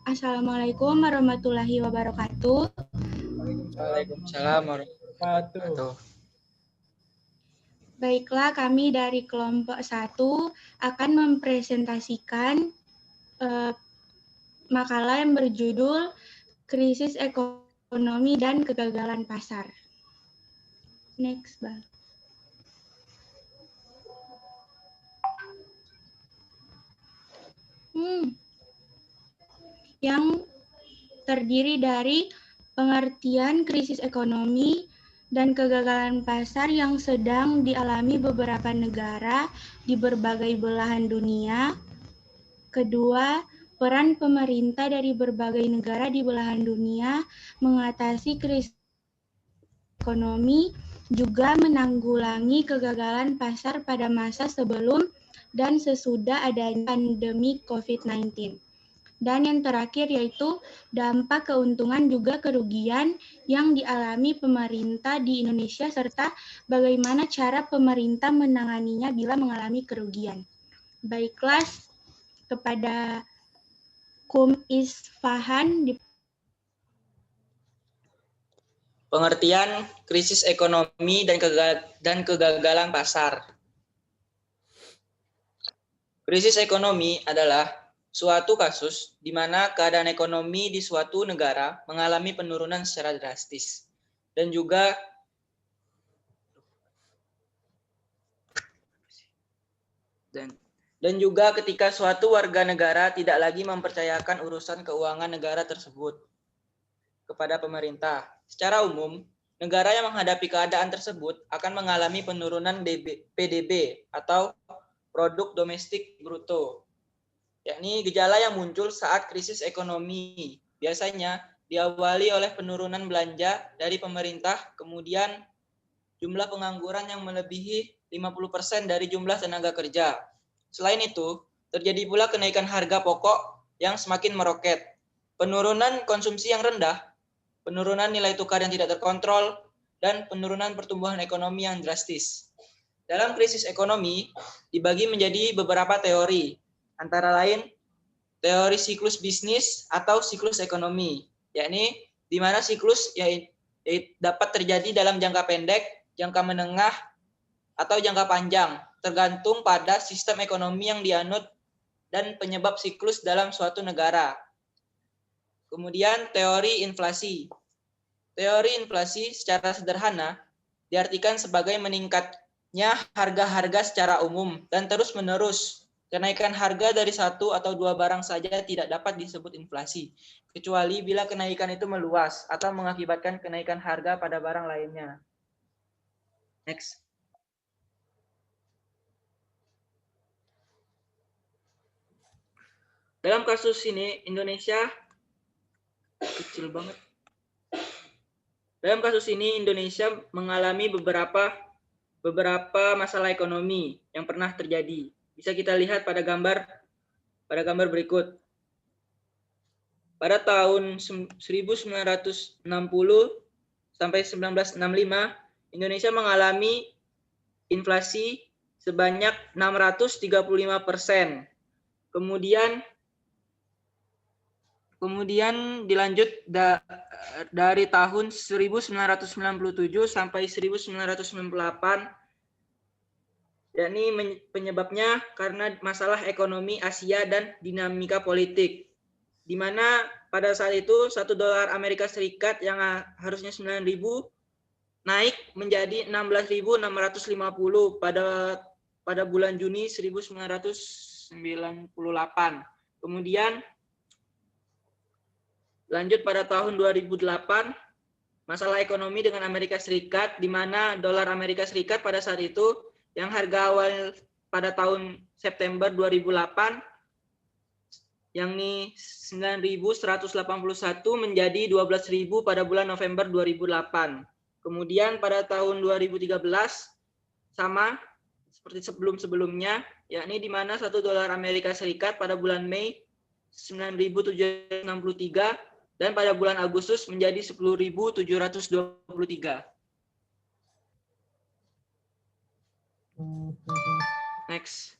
Assalamualaikum warahmatullahi wabarakatuh. Waalaikumsalam warahmatullahi wabarakatuh. Baiklah, kami dari kelompok 1 akan mempresentasikan makalah yang berjudul Krisis Ekonomi dan Kegagalan Pasar. Next, Bang. Yang terdiri dari pengertian krisis ekonomi dan kegagalan pasar yang sedang dialami beberapa negara di berbagai belahan dunia. Kedua, peran pemerintah dari berbagai negara di belahan dunia mengatasi krisis ekonomi, juga menanggulangi kegagalan pasar pada masa sebelum dan sesudah adanya pandemi COVID-19. Dan yang terakhir yaitu dampak keuntungan juga kerugian yang dialami pemerintah di Indonesia serta bagaimana cara pemerintah menanganinya bila mengalami kerugian. Baiklah, kepada Kum Isfahan. Pengertian krisis ekonomi dan kegagalan pasar. Krisis ekonomi adalah suatu kasus di mana keadaan ekonomi di suatu negara mengalami penurunan secara drastis dan juga ketika suatu warga negara tidak lagi mempercayakan urusan keuangan negara tersebut kepada pemerintah. Secara umum, negara yang menghadapi keadaan tersebut akan mengalami penurunan PDB atau produk domestik bruto, yakni gejala yang muncul saat krisis ekonomi. Biasanya diawali oleh penurunan belanja dari pemerintah, kemudian jumlah pengangguran yang melebihi 50% dari jumlah tenaga kerja. Selain itu, terjadi pula kenaikan harga pokok yang semakin meroket, penurunan konsumsi yang rendah, penurunan nilai tukar yang tidak terkontrol, dan penurunan pertumbuhan ekonomi yang drastis. Dalam krisis ekonomi dibagi menjadi beberapa teori, antara lain teori siklus bisnis atau siklus ekonomi, yakni di mana siklus dapat terjadi dalam jangka pendek, jangka menengah, atau jangka panjang, tergantung pada sistem ekonomi yang dianut dan penyebab siklus dalam suatu negara. Kemudian teori inflasi. Teori inflasi secara sederhana diartikan sebagai meningkatnya harga-harga secara umum dan terus-menerus. Kenaikan harga dari satu atau dua barang saja tidak dapat disebut inflasi, kecuali bila kenaikan itu meluas atau mengakibatkan kenaikan harga pada barang lainnya. Next. Dalam kasus ini, Indonesia kecil banget. Dalam kasus ini, Indonesia mengalami beberapa masalah ekonomi yang pernah terjadi. Bisa kita lihat pada gambar berikut. Pada tahun 1960 sampai 1965, Indonesia mengalami inflasi sebanyak 635%. Kemudian dilanjut dari tahun 1997 sampai 1998, yakni penyebabnya karena masalah ekonomi Asia dan dinamika politik, di mana pada saat itu $1 Amerika Serikat yang harusnya 9.000 naik menjadi 16.650 pada bulan Juni 1998. Kemudian lanjut pada tahun 2008, masalah ekonomi dengan Amerika Serikat, di mana dolar Amerika Serikat pada saat itu yang harga awal pada tahun September 2008 yakni 9.181 menjadi 12.000 pada bulan November 2008. Kemudian pada tahun 2013 sama seperti sebelum-sebelumnya, yakni di mana $1 Amerika Serikat pada bulan Mei 9.763 dan pada bulan Agustus menjadi 10.723. Next.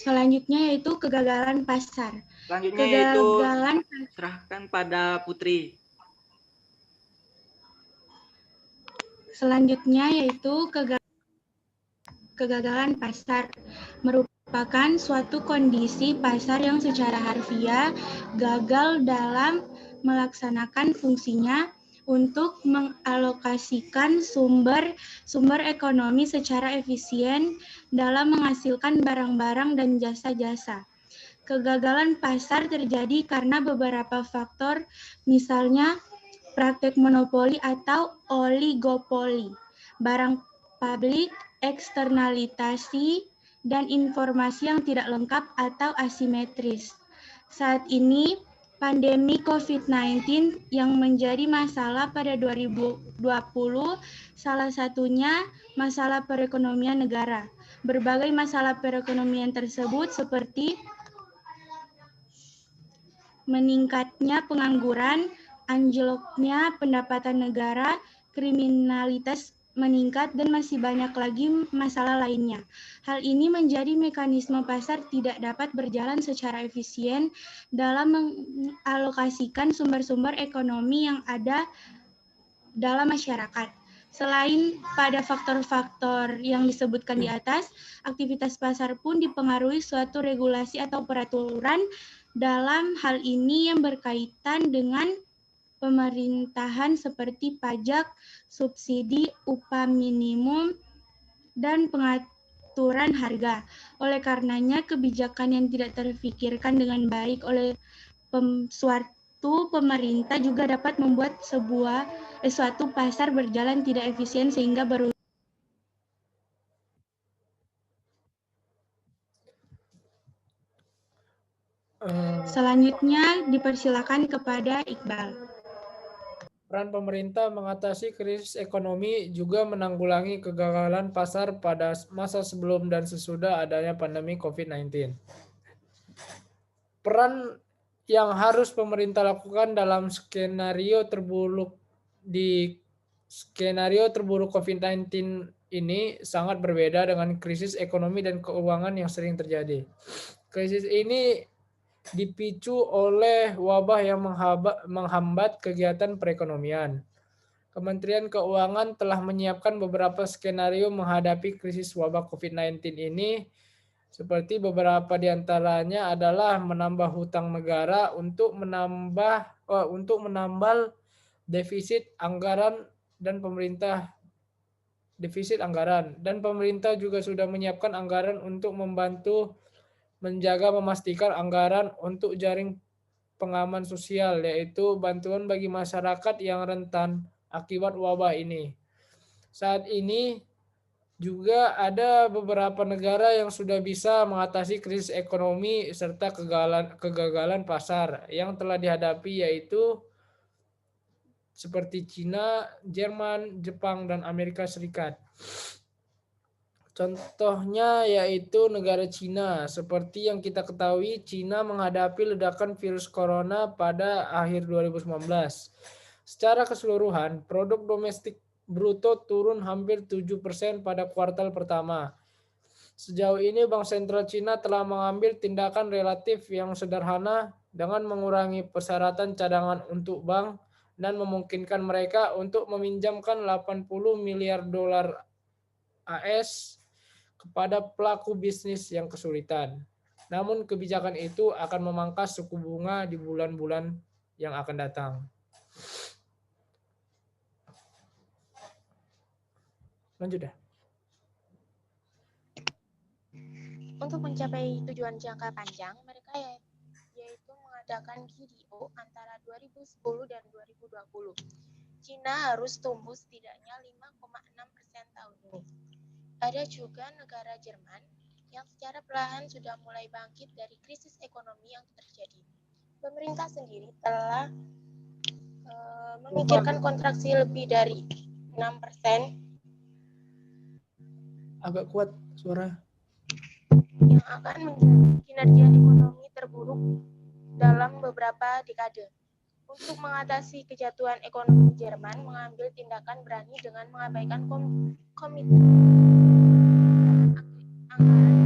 Selanjutnya yaitu kegagalan pasar. Selanjutnya yaitu Kegagalan serahkan pada Putri. Selanjutnya yaitu kegagalan pasar merupakan suatu kondisi pasar yang secara harfiah gagal dalam melaksanakan fungsinya untuk mengalokasikan sumber ekonomi secara efisien dalam menghasilkan barang-barang dan jasa-jasa. Kegagalan pasar terjadi karena beberapa faktor, misalnya praktek monopoli atau oligopoli, barang publik, eksternalitasi, dan informasi yang tidak lengkap atau asimetris. Saat ini, pandemi COVID-19 yang menjadi masalah pada 2020, salah satunya masalah perekonomian negara. Berbagai masalah perekonomian tersebut seperti meningkatnya pengangguran, anjloknya pendapatan negara, kriminalitas meningkat, dan masih banyak lagi masalah lainnya. Hal ini menjadi mekanisme pasar tidak dapat berjalan secara efisien dalam mengalokasikan sumber-sumber ekonomi yang ada dalam masyarakat. Selain pada faktor-faktor yang disebutkan di atas, aktivitas pasar pun dipengaruhi suatu regulasi atau peraturan dalam hal ini yang berkaitan dengan pemerintahan seperti pajak, subsidi, upah minimum, dan pengaturan harga. Oleh karenanya, kebijakan yang tidak terfikirkan dengan baik oleh suatu pemerintah juga dapat membuat suatu pasar berjalan tidak efisien sehingga Selanjutnya dipersilakan kepada Iqbal. Peran pemerintah mengatasi krisis ekonomi juga menanggulangi kegagalan pasar pada masa sebelum dan sesudah adanya pandemi COVID-19. Peran yang harus pemerintah lakukan dalam skenario terburuk COVID-19 ini sangat berbeda dengan krisis ekonomi dan keuangan yang sering terjadi. Krisis ini dipicu oleh wabah yang menghambat kegiatan perekonomian. Kementerian Keuangan telah menyiapkan beberapa skenario menghadapi krisis wabah COVID-19 ini, seperti beberapa di antaranya adalah menambah hutang negara untuk menambal defisit anggaran dan pemerintah juga sudah menyiapkan anggaran untuk membantu memastikan anggaran untuk jaring pengaman sosial, yaitu bantuan bagi masyarakat yang rentan akibat wabah ini. Saat ini juga ada beberapa negara yang sudah bisa mengatasi krisis ekonomi serta kegagalan pasar yang telah dihadapi, yaitu seperti Cina, Jerman, Jepang, dan Amerika Serikat. Contohnya yaitu negara Cina. Seperti yang kita ketahui, Cina menghadapi ledakan virus corona pada akhir 2019. Secara keseluruhan, produk domestik bruto turun hampir 7% pada kuartal pertama. Sejauh ini, Bank Sentral Cina telah mengambil tindakan relatif yang sederhana dengan mengurangi persyaratan cadangan untuk bank dan memungkinkan mereka untuk meminjamkan 80 miliar dolar AS kepada pelaku bisnis yang kesulitan. Namun kebijakan itu akan memangkas suku bunga di bulan-bulan yang akan datang. Lanjut ya. Untuk mencapai tujuan jangka panjang, mereka yaitu mengadakan GDO antara 2010 dan 2020. Cina harus tumbuh setidaknya 5,6% tahun ini. Ada juga negara Jerman yang secara perlahan sudah mulai bangkit dari krisis ekonomi yang terjadi. Pemerintah sendiri telah memikirkan kontraksi lebih dari 6%. Agak kuat suara. Yang akan menjadi kinerja ekonomi terburuk dalam beberapa dekade. Untuk mengatasi kejatuhan ekonomi, Jerman mengambil tindakan berani dengan mengabaikan komitmen anggaran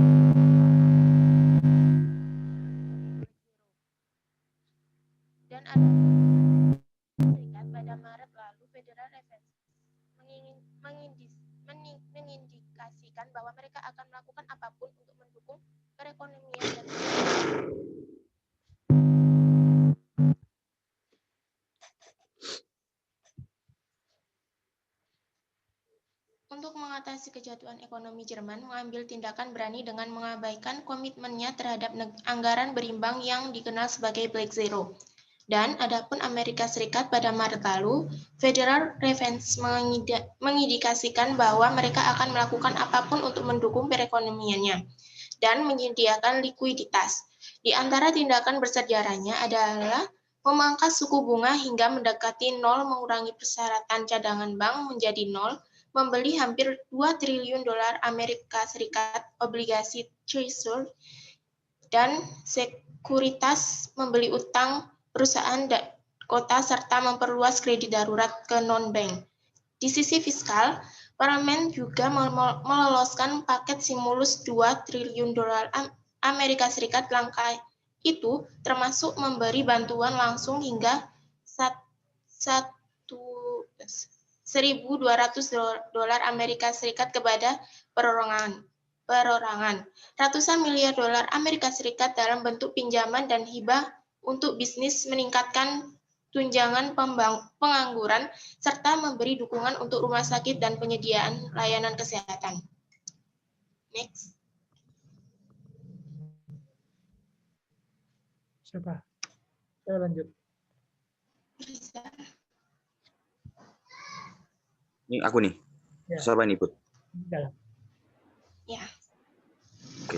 mengindikasikan bahwa mereka akan melakukan apapun untuk mendukung perekonomian dan untuk mengatasi kejatuhan ekonomi, Jerman mengambil tindakan berani dengan mengabaikan komitmennya terhadap anggaran berimbang yang dikenal sebagai Black Zero. Dan adapun Amerika Serikat pada Maret lalu, Federal Reserve mengindikasikan bahwa mereka akan melakukan apapun untuk mendukung perekonomiannya dan menyediakan likuiditas. Di antara tindakan bersejarahnya adalah memangkas suku bunga hingga mendekati nol, mengurangi persyaratan cadangan bank menjadi nol, membeli hampir 2 triliun dolar Amerika Serikat obligasi Treasury, dan sekuritas membeli utang perusahaan kota serta memperluas kredit darurat ke non-bank. Di sisi fiskal, Parlemen juga meloloskan paket stimulus 2 triliun dolar Amerika Serikat. Langkah itu termasuk memberi bantuan langsung hingga 1.200 dolar Amerika Serikat kepada perorangan. Ratusan miliar dolar Amerika Serikat dalam bentuk pinjaman dan hibah untuk bisnis, meningkatkan tunjangan pengangguran, serta memberi dukungan untuk rumah sakit dan penyediaan layanan kesehatan. Next. Siapa? Saya lanjut. Bisa. Ini aku nih. Ya. Siapa nih, Put? Ya. Oke.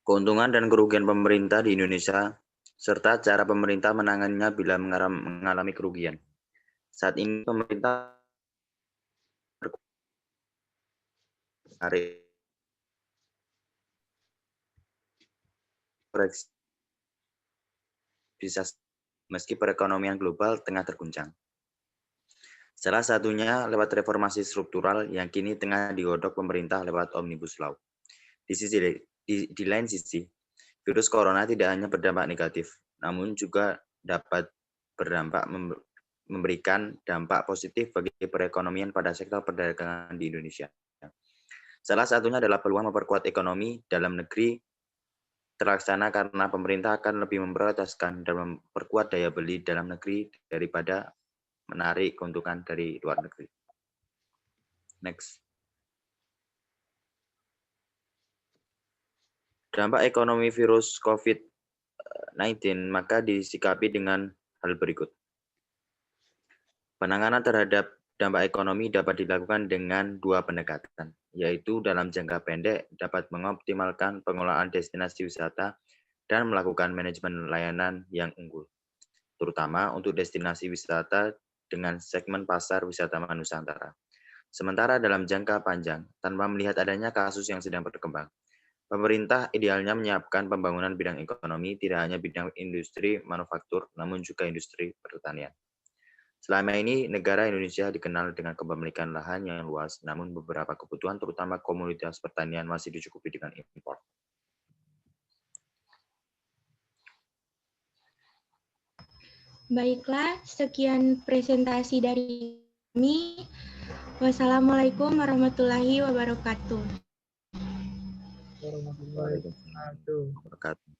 Keuntungan dan kerugian pemerintah di Indonesia, serta cara pemerintah menanganinya bila mengalami kerugian. Saat ini pemerintah bisa meski perekonomian global tengah terguncang. Salah satunya lewat reformasi struktural yang kini tengah digodok pemerintah lewat Omnibus Law. Di lain sisi, virus corona tidak hanya berdampak negatif, namun juga dapat memberikan dampak positif bagi perekonomian pada sektor perdagangan di Indonesia. Salah satunya adalah peluang memperkuat ekonomi dalam negeri terlaksana karena pemerintah akan lebih memprioritaskan dan memperkuat daya beli dalam negeri daripada menarik keuntungan dari luar negeri. Next. Dampak ekonomi virus COVID-19 maka disikapi dengan hal berikut. Penanganan terhadap dampak ekonomi dapat dilakukan dengan dua pendekatan, yaitu dalam jangka pendek dapat mengoptimalkan pengelolaan destinasi wisata dan melakukan manajemen layanan yang unggul, terutama untuk destinasi wisata dengan segmen pasar wisata Nusantara. Sementara dalam jangka panjang, tanpa melihat adanya kasus yang sedang berkembang, pemerintah idealnya menyiapkan pembangunan bidang ekonomi, tidak hanya bidang industri manufaktur, namun juga industri pertanian. Selama ini, negara Indonesia dikenal dengan kepemilikan lahan yang luas, namun beberapa kebutuhan, terutama komoditas pertanian, masih dicukupi dengan impor. Baiklah, sekian presentasi dari kami. Wassalamualaikum warahmatullahi wabarakatuh. Warahmatullahi wabarakatuh.